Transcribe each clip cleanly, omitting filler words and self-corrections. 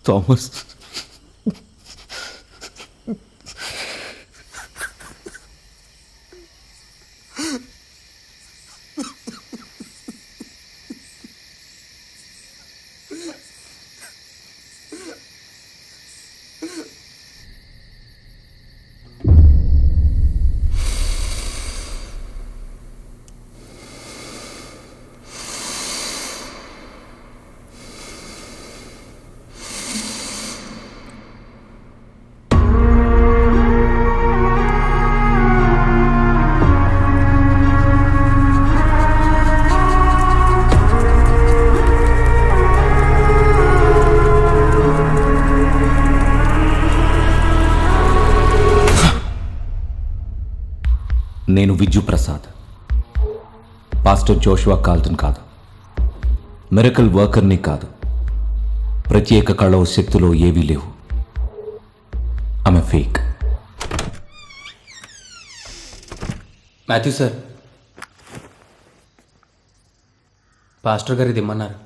Thomas, నేను Viju Prasad, pastor Joshua Colton కాదు, miracle వర్కర్ని కాదు, ప్రత్యేక కళ శక్తిలో ఏవీ లేవు. ఆమె ఫేక్. మాథ్యూ సార్, పాస్టర్ గారు ఇది ఇమ్మన్నారు.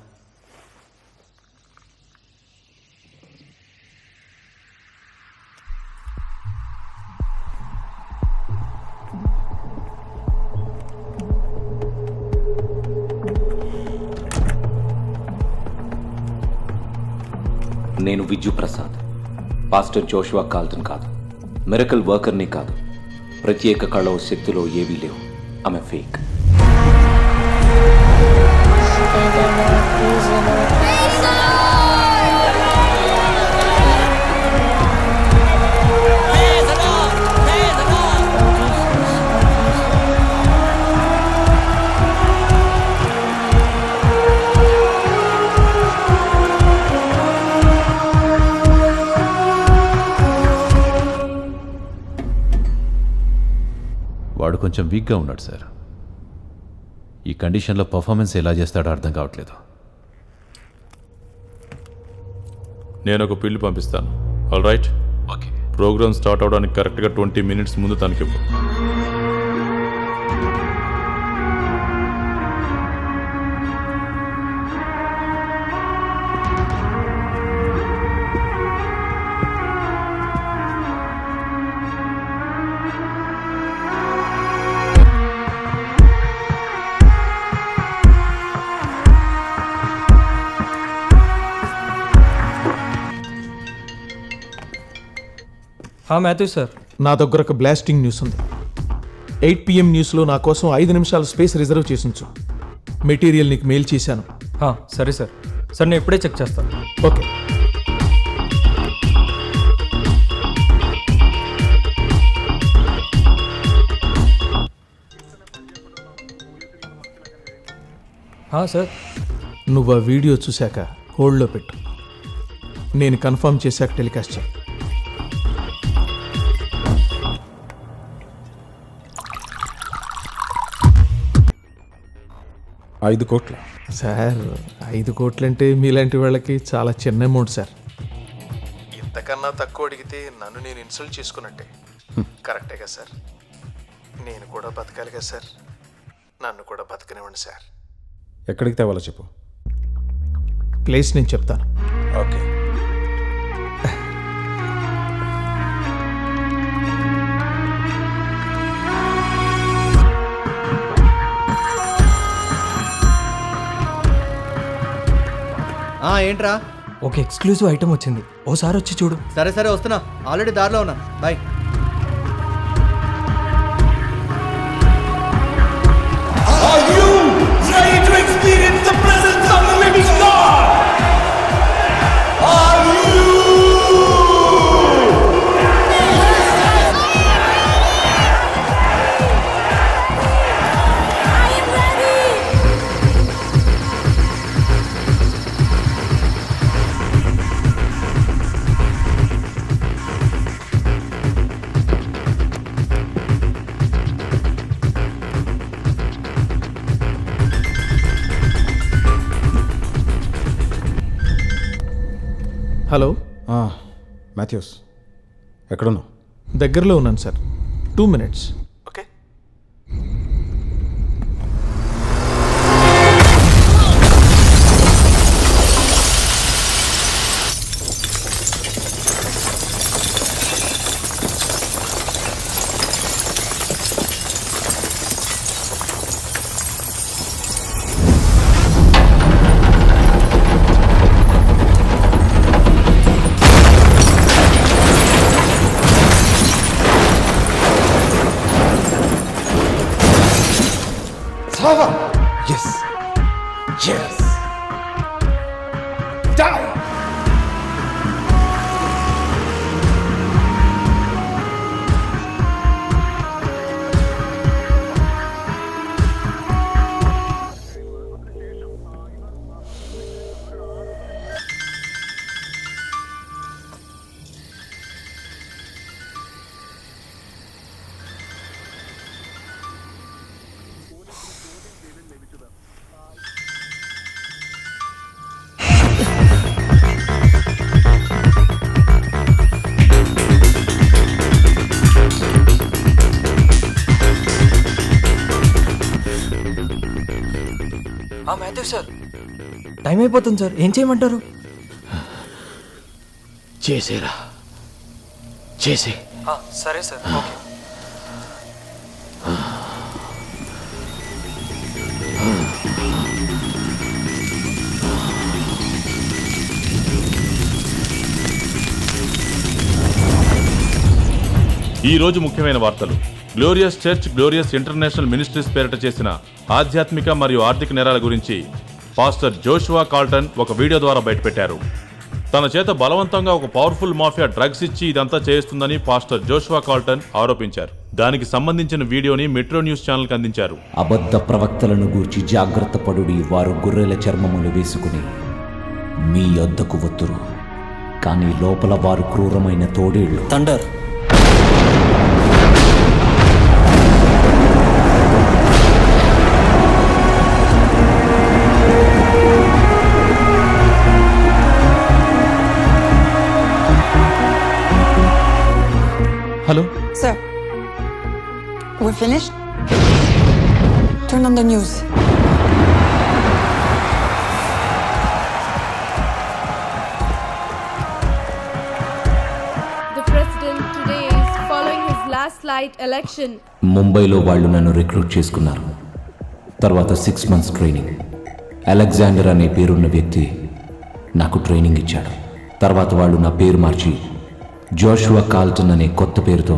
నేను Viju Prasad, pastor Joshua Colton కాదు, మిరకల్ వర్కర్ని కాదు, ప్రత్యేక కళ శక్తిలో ఏవీ లేవు. ఆమె ఫేక్. వాడు కొంచెం వీక్గా ఉన్నాడు సార్. ఈ కండిషన్లో పర్ఫార్మెన్స్ ఎలా చేస్తాడో అర్థం కావట్లేదు. నేను ఒక పిల్లి పంపిస్తాను. All right, okay. Program start అవడానికి కరెక్ట్గా 20 minutes ముందు తనకి ఇవ్వు. మాథ్యూ సార్, నా దగ్గర ఒక బ్లాస్టింగ్ న్యూస్ ఉంది. 8 PM న్యూస్లో నా కోసం 5 నిమిషాల స్పేస్ రిజర్వ్ చేసించు. మెటీరియల్ నీకు మెయిల్ చేశాను. సరే సార్. సార్ నేను ఇప్పుడే చెక్ చేస్తాను. ఓకే. సార్, నువ్వు ఆ వీడియో చూశాక హోల్డ్లో పెట్టు. నేను కన్ఫర్మ్ చేశాక టెలికాస్ట్ చేయి. 5 కోట్ల సార్, 5 కోట్లంటే మీలాంటి వాళ్ళకి చాలా చిన్న అమౌంట్ సార్. ఇంతకన్నా తక్కువ అడిగితే నన్ను నేను ఇన్సల్ట్ చేసుకున్నట్టే. కరెక్టే కదా సార్? నేను కూడా బతకాలి కదా సార్? నన్ను కూడా బతకనివ్వండి సార్. ఎక్కడికి తేవాలో చెప్పు. ప్లేస్ నేను చెప్తాను. ఓకే. ఏంట్రా? ఒక ఎక్స్క్లూజివ్ ఐటమ్ వచ్చింది, ఓసారి వచ్చి చూడు. సరే సరే వస్తున్నా, ఆల్రెడీ దారిలో ఉన్నా. బాయ్. హలో, మాథ్యూస్, ఎక్కడున్నావు? దగ్గరలో ఉన్నాను sir. 2 minutes. Okay. Yes yes డై. మాథ్యూ సార్, టైం అయిపోతుంది సార్, ఏం చేయమంటారు? చేసేరా, చేసే. సరే సార్, ఓకే. ఈ రోజు ముఖ్యమైన వార్తలు. Glorious church, glorious international ministries పేరిట చేసిన ఆధ్యాత్మిక మరియు ఆర్థిక నేరాల గురించి పాస్టర్ జోషువా కాల్టన్ ఒక వీడియో ద్వారా బయటపెట్టారు. తన చేత బలవంతంగా ఒక పవర్ఫుల్ మాఫియా డ్రగ్స్ ఇచ్చి ఇదంతా చేస్తుందని పాస్టర్ జోషువా కాల్టన్ ఆరోపించారు. దానికి సంబంధించిన వీడియోని మెట్రో న్యూస్ ఛానల్కి అందించారు. అబద్ధ ప్రవక్తలను గూర్చి జాగ్రత్త పడుడి, వారు గొర్రెల చర్మములు వేసుకుని మీ యొద్దకు వత్తురు, కానీ లోపల వారు క్రూరమైన తోడేళ్లు. Thunder. Hello Sir, we're finished? Turn on the news. The president today is following his last light election. ముంబైలో వాళ్ళు నన్ను రిక్రూట్ చేసుకున్నారు. తర్వాత 6 months ట్రైనింగ్. అలెగ్జాండర్ అనే పేరున్న వ్యక్తి నాకు ట్రైనింగ్ ఇచ్చాడు. తర్వాత వాళ్ళు నా పేరు మార్చి జోషువా కాల్టన్ అనే కొత్త పేరుతో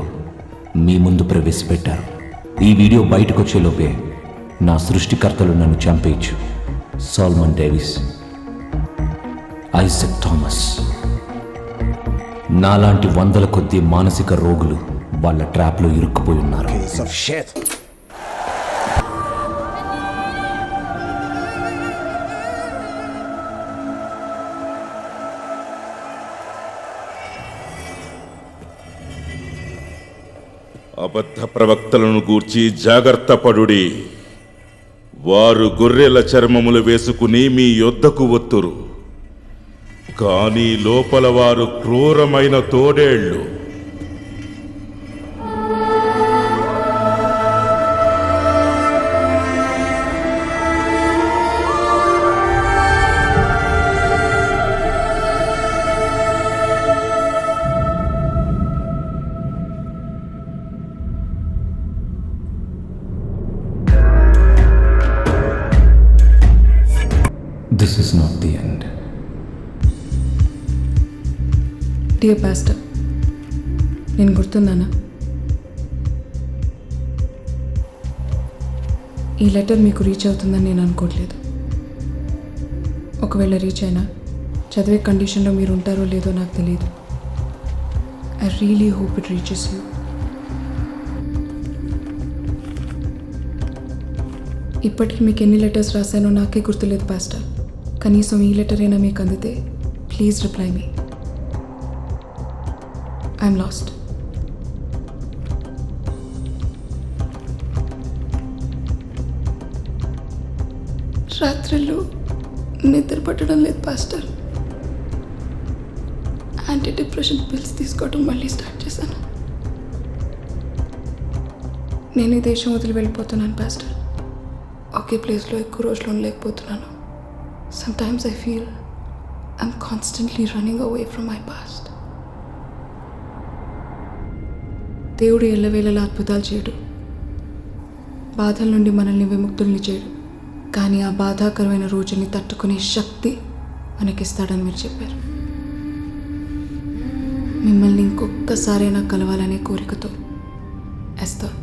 మీ ముందు ప్రవేశపెట్టారు. ఈ వీడియో బయటకు వచ్చేలోపే నా సృష్టికర్తలు నన్ను చంపేయచ్చు. సాల్మన్ డేవిస్, ఐజక్ థామస్, నాలాంటి వందల కొద్ది మానసిక రోగులు వాళ్ళ ట్రాప్లో ఇరుక్కుపోయి ఉన్నారు. అబద్ధ ప్రవక్తలను గూర్చి జాగ్రత్త పడుడి, వారు గొర్రెల చర్మములు వేసుకుని మీ యొద్దకు వత్తురు, కానీ లోపల వారు క్రూరమైన తోడేళ్లు. This is not the end. Dear pastor, నేను గుర్తున్నానా? ఈ లెటర్ మీకు రీచ్ అవుతుందని నేను అనుకోవట్లేదు. ఒకవేళ రీచ్ అయినా చదివే కండిషన్లో మీరు ఉంటారో లేదో నాకు తెలియదు. I really hope it reaches you. ఇప్పటికి మీకు ఎన్ని లెటర్స్ రాశానో నాకే గుర్తులేదు పాస్టర్. కనీసం ఈ లెటర్ అయినా మీకు అందితే please reply me. I'm lost. రాత్రిళ్ళు నిద్ర పట్టడం లేదు పాస్టర్. యాంటీ డిప్రెషన్ పిల్స్ తీసుకోవడం మళ్ళీ స్టార్ట్ చేశాను. నేను ఈ దేశం వదిలి వెళ్ళిపోతున్నాను పాస్టర్. ఒకే ప్లేస్లో ఎక్కువ రోజులు ఉండలేకపోతున్నాను. Sometimes I feel I'm constantly running away from my past. దేవుడు ఎల్లవేళలా అద్భుతాలు చేయడు, బాధల నుండి మనల్ని విముక్తుల్ని చేయడు, కానీ ఆ బాధాకరమైన రోజుని తట్టుకునే శక్తి మనకిస్తాడని మీరు చెప్పారు. మిమ్మల్ని ఇంకొక్కసారైనా కలవాలనే కోరికతో ఎస్తర్.